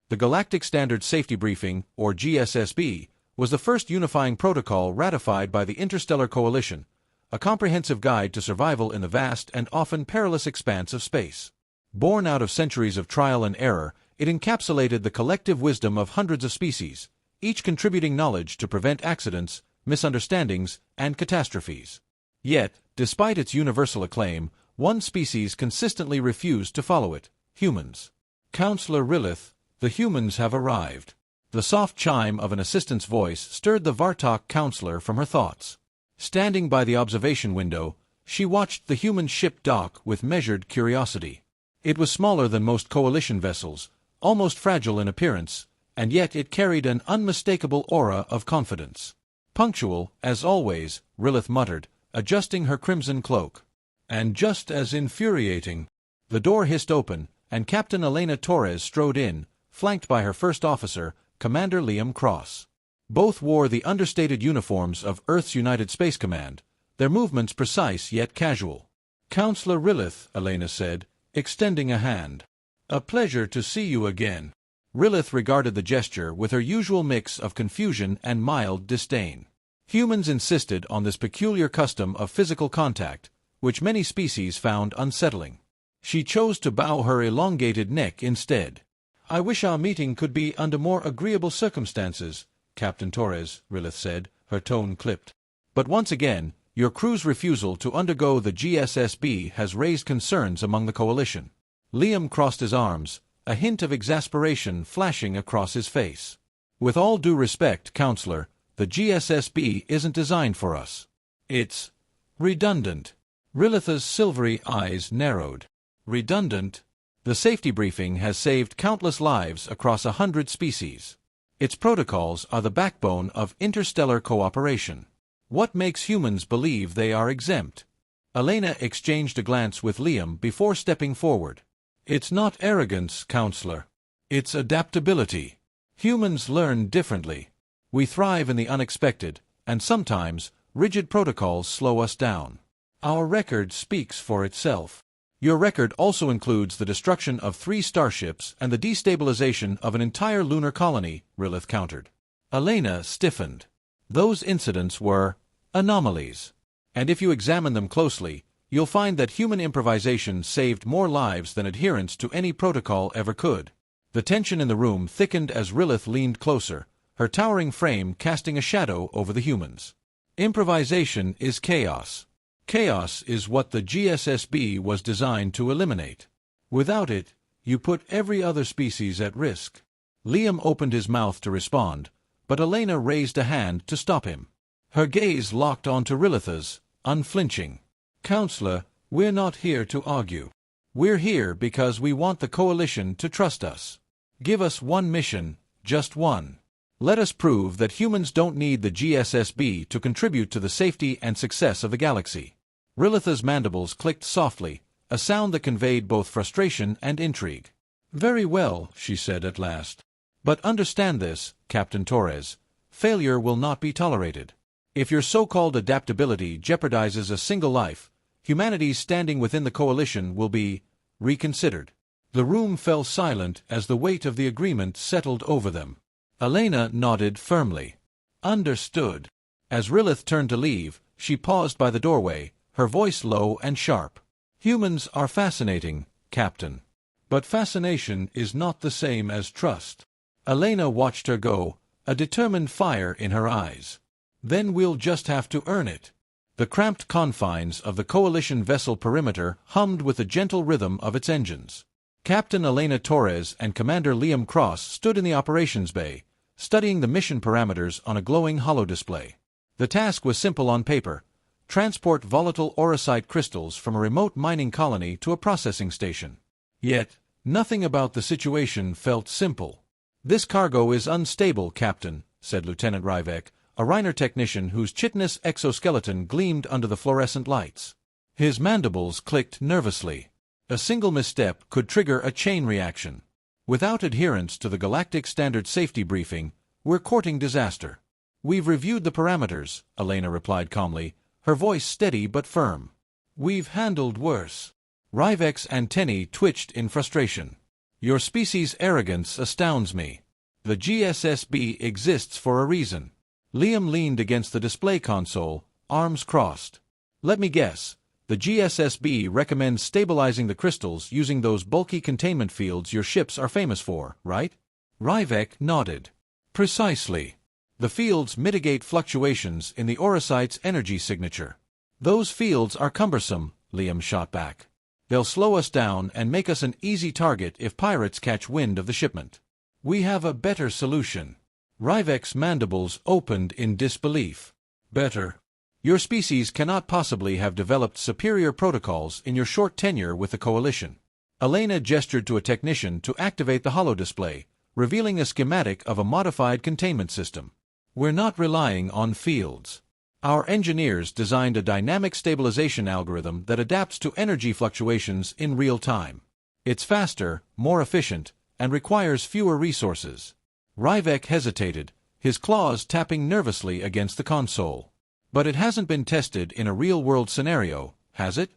The Galactic Standard Safety Briefing, or GSSB, was the first unifying protocol ratified by the Interstellar Coalition, a comprehensive guide to survival in the vast and often perilous expanse of space. Born out of centuries of trial and error, it encapsulated the collective wisdom of hundreds of species, each contributing knowledge to prevent accidents, misunderstandings, and catastrophes. Yet, despite its universal acclaim, one species consistently refused to follow it: humans. Counselor Rilith, the humans have arrived. The soft chime of an assistant's voice stirred the Vartok counselor from her thoughts. Standing by the observation window, she watched the human ship dock with measured curiosity. It was smaller than most coalition vessels, almost fragile in appearance, and yet it carried an unmistakable aura of confidence. Punctual, as always, Rilith muttered, adjusting her crimson cloak. And just as infuriating. The door hissed open, and Captain Elena Torres strode in, flanked by her first officer, Commander Liam Cross. Both wore the understated uniforms of Earth's United Space Command, their movements precise yet casual. "Counselor Rilith," Elena said, extending a hand. "A pleasure to see you again." Rilith regarded the gesture with her usual mix of confusion and mild disdain. Humans insisted on this peculiar custom of physical contact, which many species found unsettling. She chose to bow her elongated neck instead. "I wish our meeting could be under more agreeable circumstances, Captain Torres," Rilith said, her tone clipped. "But once again, your crew's refusal to undergo the GSSB has raised concerns among the Coalition." Liam crossed his arms, a hint of exasperation flashing across his face. "With all due respect, Counselor, the GSSB isn't designed for us. It's redundant." Rilith's silvery eyes narrowed. "Redundant?" The safety briefing has saved countless lives across 100 species. Its protocols are the backbone of interstellar cooperation. What makes humans believe they are exempt? Elena exchanged a glance with Liam before stepping forward. "It's not arrogance, Counselor. It's adaptability. Humans learn differently. We thrive in the unexpected, and sometimes rigid protocols slow us down. Our record speaks for itself." "Your record also includes the destruction of 3 starships and the destabilization of an entire lunar colony," Rilith countered. Elena stiffened. "Those incidents were anomalies. And if you examine them closely, you'll find that human improvisation saved more lives than adherence to any protocol ever could." The tension in the room thickened as Rilith leaned closer, her towering frame casting a shadow over the humans. "Improvisation is chaos. Chaos is what the GSSB was designed to eliminate. Without it, you put every other species at risk." Liam opened his mouth to respond, but Elena raised a hand to stop him. Her gaze locked onto Rilith's, unflinching. "Counselor, we're not here to argue. We're here because we want the Coalition to trust us. Give us one mission, just one. Let us prove that humans don't need the GSSB to contribute to the safety and success of the galaxy." Rilith's mandibles clicked softly, a sound that conveyed both frustration and intrigue. "Very well," she said at last. "But understand this, Captain Torres. Failure will not be tolerated. If your so-called adaptability jeopardizes a single life, humanity's standing within the Coalition will be reconsidered." The room fell silent as the weight of the agreement settled over them. Elena nodded firmly. "Understood." As Rilith turned to leave, she paused by the doorway, her voice low and sharp. "Humans are fascinating, Captain. But fascination is not the same as trust." Elena watched her go, a determined fire in her eyes. "Then we'll just have to earn it." The cramped confines of the Coalition vessel perimeter hummed with the gentle rhythm of its engines. Captain Elena Torres and Commander Liam Cross stood in the operations bay, studying the mission parameters on a glowing holodisplay. The task was simple on paper: transport volatile aurosite crystals from a remote mining colony to a processing station. Yet, nothing about the situation felt simple. "This cargo is unstable, Captain," said Lieutenant Ryvek, a Reiner technician whose chitinous exoskeleton gleamed under the fluorescent lights. His mandibles clicked nervously. A single misstep could trigger a chain reaction. "Without adherence to the Galactic Standard Safety Briefing, we're courting disaster." "We've reviewed the parameters," Elena replied calmly, her voice steady but firm. "We've handled worse." Ryvek's antennae twitched in frustration. Your species' arrogance astounds me. The GSSB exists for a reason. Liam leaned against the display console, arms crossed. Let me guess. The GSSB recommends stabilizing the crystals using those bulky containment fields your ships are famous for, right? Ryvek nodded. Precisely. The fields mitigate fluctuations in the Orosite's energy signature. Those fields are cumbersome, Liam shot back. They'll slow us down and make us an easy target if pirates catch wind of the shipment. We have a better solution. Ryvek's mandibles opened in disbelief. Better? Your species cannot possibly have developed superior protocols in your short tenure with the Coalition. Elena gestured to a technician to activate the holodisplay, revealing a schematic of a modified containment system. We're not relying on fields. Our engineers designed a dynamic stabilization algorithm that adapts to energy fluctuations in real time. It's faster, more efficient, and requires fewer resources. Ryvek hesitated, his claws tapping nervously against the console. But it hasn't been tested in a real-world scenario, has it?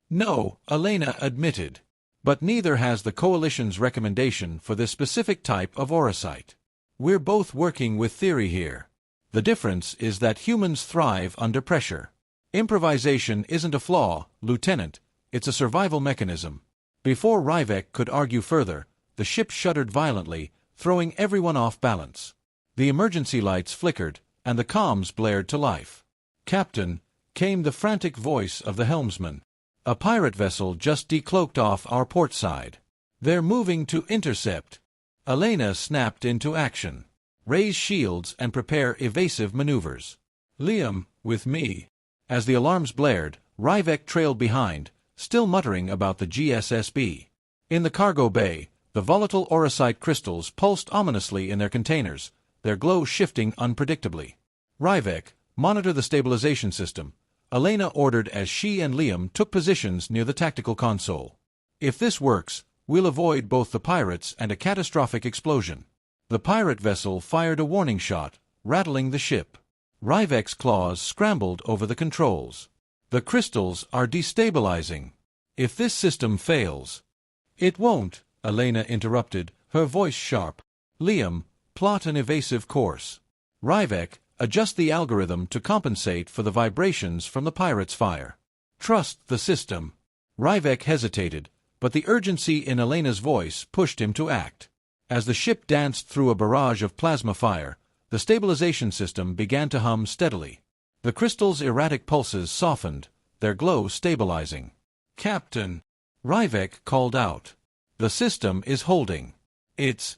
No, Elena admitted. But neither has the Coalition's recommendation for this specific type of Orosite. We're both working with theory here. The difference is that humans thrive under pressure. Improvisation isn't a flaw, Lieutenant, it's a survival mechanism. Before Ryvek could argue further, the ship shuddered violently, throwing everyone off balance. The emergency lights flickered, and the comms blared to life. Captain, came the frantic voice of the helmsman. A pirate vessel just decloaked off our port side. They're moving to intercept. Elena snapped into action. Raise shields and prepare evasive maneuvers. Liam, with me. As the alarms blared, Ryvek trailed behind, still muttering about the GSSB. In the cargo bay, the volatile Orosite crystals pulsed ominously in their containers, their glow shifting unpredictably. Ryvek, monitor the stabilization system, Elena ordered as she and Liam took positions near the tactical console. If this works, we'll avoid both the pirates and a catastrophic explosion. The pirate vessel fired a warning shot, rattling the ship. Ryvek's claws scrambled over the controls. The crystals are destabilizing. If this system fails... It won't, Elena interrupted, her voice sharp. Liam, plot an evasive course. Ryvek, adjust the algorithm to compensate for the vibrations from the pirate's fire. Trust the system. Ryvek hesitated, but the urgency in Elena's voice pushed him to act. As the ship danced through a barrage of plasma fire, the stabilization system began to hum steadily. The crystal's erratic pulses softened, their glow stabilizing. Captain, Ryvek called out. The system is holding. It's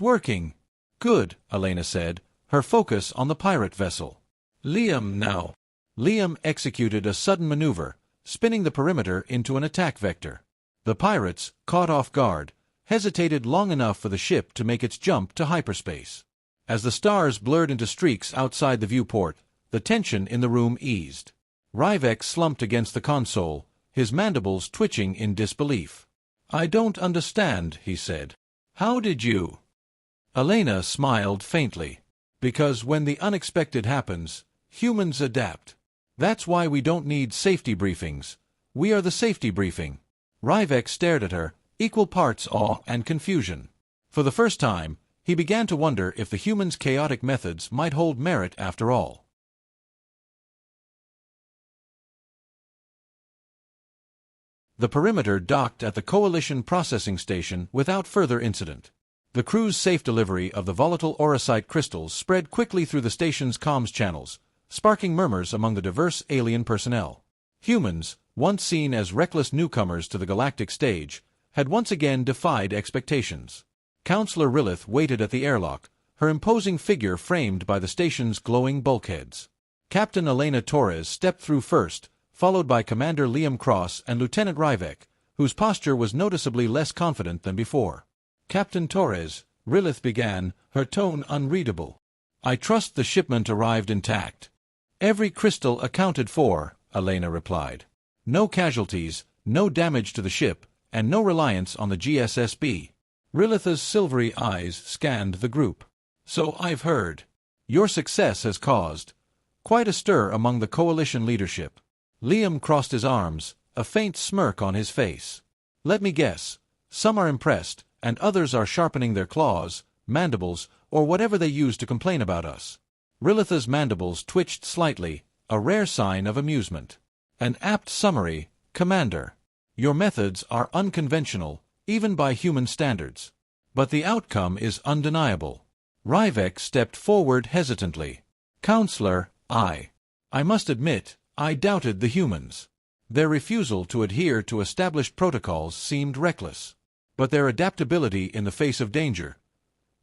working. Good, Elena said, her focus on the pirate vessel. Liam now. Liam executed a sudden maneuver, spinning the perimeter into an attack vector. The pirates, caught off guard, hesitated long enough for the ship to make its jump to hyperspace. As the stars blurred into streaks outside the viewport, the tension in the room eased. Ryvek slumped against the console, his mandibles twitching in disbelief. I don't understand, he said. How did you? Elena smiled faintly. Because when the unexpected happens, humans adapt. That's why we don't need safety briefings. We are the safety briefing. Ryvek stared at her, equal parts awe and confusion. For the first time, he began to wonder if the humans' chaotic methods might hold merit after all. The perimeter docked at the Coalition processing station without further incident. The crew's safe delivery of the volatile Orosite crystals spread quickly through the station's comms channels, sparking murmurs among the diverse alien personnel. Humans, once seen as reckless newcomers to the galactic stage, had once again defied expectations. Counselor Rilith waited at the airlock, her imposing figure framed by the station's glowing bulkheads. Captain Elena Torres stepped through first, followed by Commander Liam Cross and Lieutenant Ryvek, whose posture was noticeably less confident than before. Captain Torres, Rilith began, her tone unreadable. I trust the shipment arrived intact. Every crystal accounted for, Elena replied. No casualties, no damage to the ship, and no reliance on the GSSB. Rilith's silvery eyes scanned the group. So I've heard. Your success has caused quite a stir among the Coalition leadership. Liam crossed his arms, a faint smirk on his face. Let me guess. Some are impressed, and others are sharpening their claws, mandibles, or whatever they use to complain about us. Rilitha's mandibles twitched slightly, a rare sign of amusement. An apt summary, Commander. Your methods are unconventional, even by human standards. But the outcome is undeniable. Ryvek stepped forward hesitantly. Counselor, I must admit, I doubted the humans. Their refusal to adhere to established protocols seemed reckless. But their adaptability in the face of danger.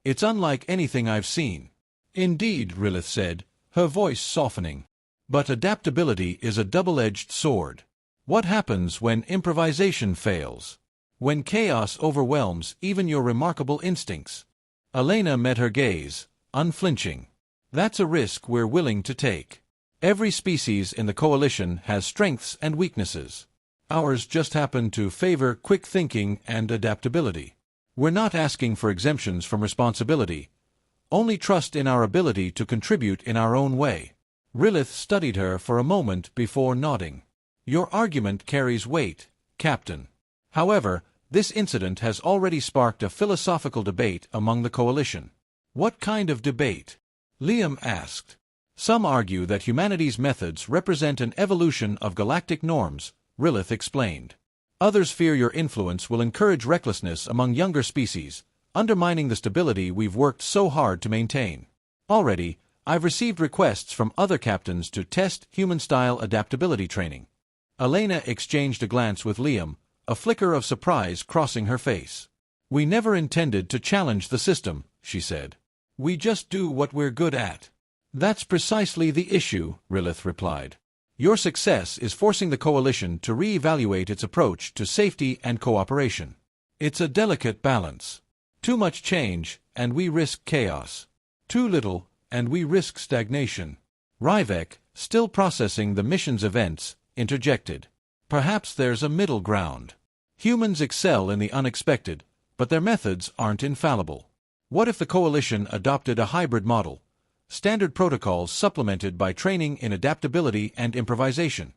It's unlike anything I've seen. Indeed, Rilith said, her voice softening. But adaptability is a double-edged sword. What happens when improvisation fails? When chaos overwhelms even your remarkable instincts? Elena met her gaze, unflinching. That's a risk we're willing to take. Every species in the Coalition has strengths and weaknesses. Ours just happen to favor quick thinking and adaptability. We're not asking for exemptions from responsibility, only trust in our ability to contribute in our own way. Rilith studied her for a moment before nodding. Your argument carries weight, Captain. However, this incident has already sparked a philosophical debate among the Coalition. What kind of debate? Liam asked. Some argue that humanity's methods represent an evolution of galactic norms, Rilith explained. Others fear your influence will encourage recklessness among younger species, undermining the stability we've worked so hard to maintain. Already, I've received requests from other captains to test human-style adaptability training. Elena exchanged a glance with Liam, a flicker of surprise crossing her face. We never intended to challenge the system, she said. We just do what we're good at. That's precisely the issue, Rilith replied. Your success is forcing the Coalition to re-evaluate its approach to safety and cooperation. It's a delicate balance. Too much change, and we risk chaos. Too little, and we risk stagnation. Ryvek, still processing the mission's events, interjected. Perhaps there's a middle ground. Humans excel in the unexpected, but their methods aren't infallible. What if the Coalition adopted a hybrid model? Standard protocols supplemented by training in adaptability and improvisation.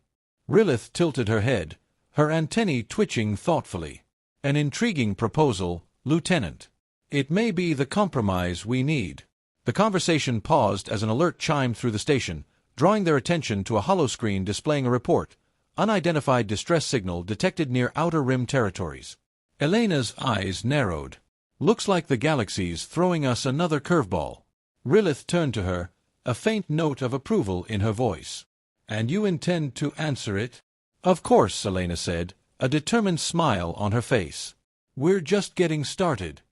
Rilith tilted her head, her antennae twitching thoughtfully. An intriguing proposal, Lieutenant. It may be the compromise we need. The conversation paused as an alert chimed through the station, drawing their attention to a holoscreen displaying a report. Unidentified distress signal detected near Outer Rim territories. Elena's eyes narrowed. Looks like the galaxy's throwing us another curveball. Rilith turned to her, a faint note of approval in her voice. And you intend to answer it? Of course, Elena said, a determined smile on her face. We're just getting started.